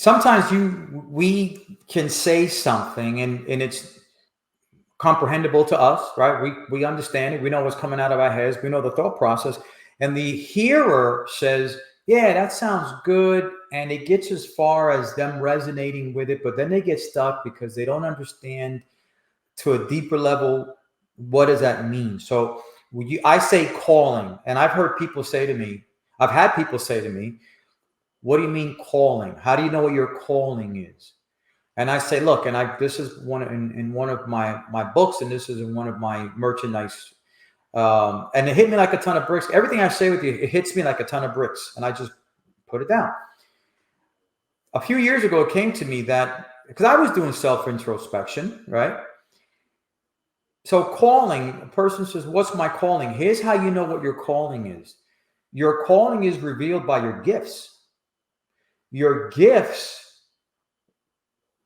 sometimes we can say something and it's comprehensible to us, right? We understand it. We know what's coming out of our heads. We know the thought process. And the hearer says, yeah, that sounds good. And it gets as far as them resonating with it, but then they get stuck because they don't understand to a deeper level, what does that mean? So I say calling, and I've heard people say to me, I've had people say to me, what do you mean calling? How do you know what your calling is? And I say, look, and this is in one of my books, and this is in one of my merchandise. And it hit me like a ton of bricks. Everything I say with you, it hits me like a ton of bricks, and I just put it down. A few years ago, it came to me that because I was doing self-introspection, right? So calling, a person says, what's my calling? Here's how you know what your calling is. Your calling is revealed by your gifts. Your gifts,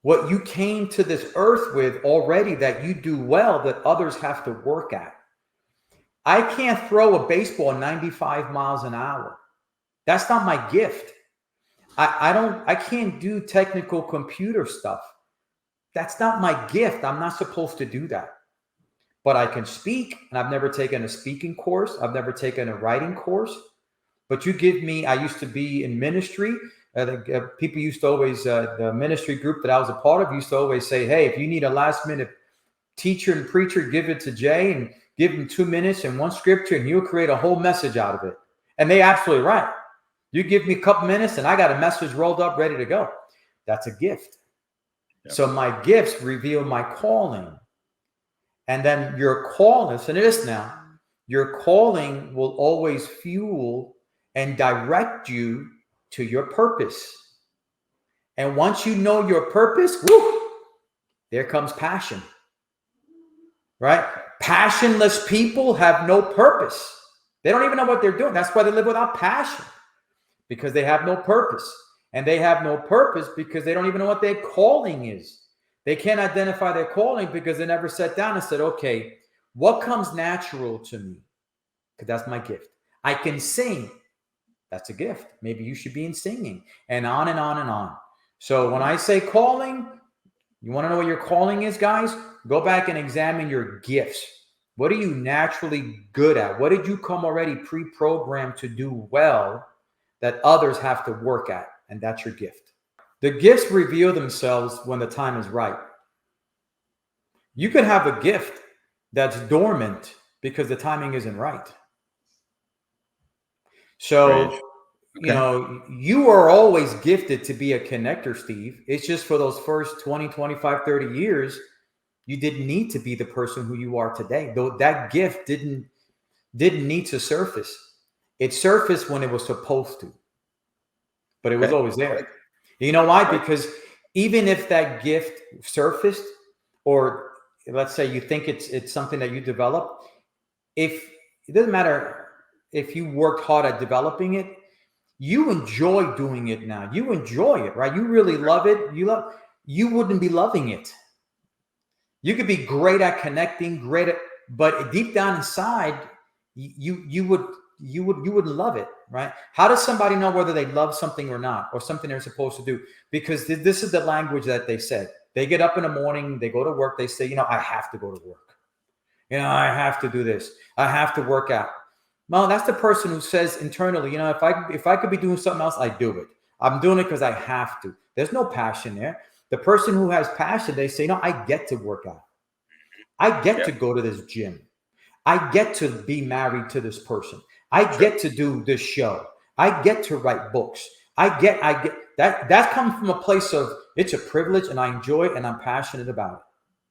what you came to this earth with already that you do well, that others have to work at. I can't throw a baseball 95 miles an hour. That's not my gift. I can't do technical computer stuff. That's not my gift. I'm not supposed to do that. But I can speak, and I've never taken a speaking course. I've never taken a writing course. But you give me, I used to be in ministry. People used to always, the ministry group that I was a part of used to always say, hey, if you need a last minute teacher and preacher, give it to Jay and give him 2 minutes and one scripture and he'll create a whole message out of it. And they're absolutely right. You give me a couple minutes and I got a message rolled up, ready to go. That's a gift. Yep. So my gifts reveal my calling. And then your calling, listen to this now, your calling will always fuel and direct you to your purpose. And once you know your purpose, whoo, there comes passion, right? Passionless people have no purpose. They don't even know what they're doing. That's why they live without passion, because they have no purpose. And they have no purpose because they don't even know what their calling is. They can't identify their calling because they never sat down and said, okay, what comes natural to me? Because that's my gift. I can sing. That's a gift. Maybe you should be in singing, and on and on and on. So when I say calling, you want to know what your calling is, guys? Go back and examine your gifts. What are you naturally good at? What did you come already pre-programmed to do well that others have to work at? And that's your gift. The gifts reveal themselves when the time is right. You could have a gift that's dormant because the timing isn't right. So, okay. You know, you are always gifted to be a connector, Steve. It's just for those first 20, 25, 30 years, you didn't need to be the person who you are today. Though that gift didn't need to surface. It surfaced when it was supposed to, but it was always there. You know why? Because even if that gift surfaced, or let's say you think it's something that you develop, if it doesn't matter if you worked hard at developing it, you enjoy doing it now. You enjoy it, right? You really love it. You wouldn't be loving it. You could be great at connecting, but deep down inside, you would love it, right? How does somebody know whether they love something or not, or something they're supposed to do? Because this is the language that they said. They get up in the morning, they go to work, they say, you know, I have to go to work. You know, I have to do this. I have to work out. Well, that's the person who says internally, you know, if I could be doing something else, I do it. I'm doing it because I have to. There's no passion there. The person who has passion, they say, no, I get to work out. I get to go to this gym. I get to be married to this person. I get to do this show. I get to write books. I get that comes from a place of it's a privilege and I enjoy it and I'm passionate about it.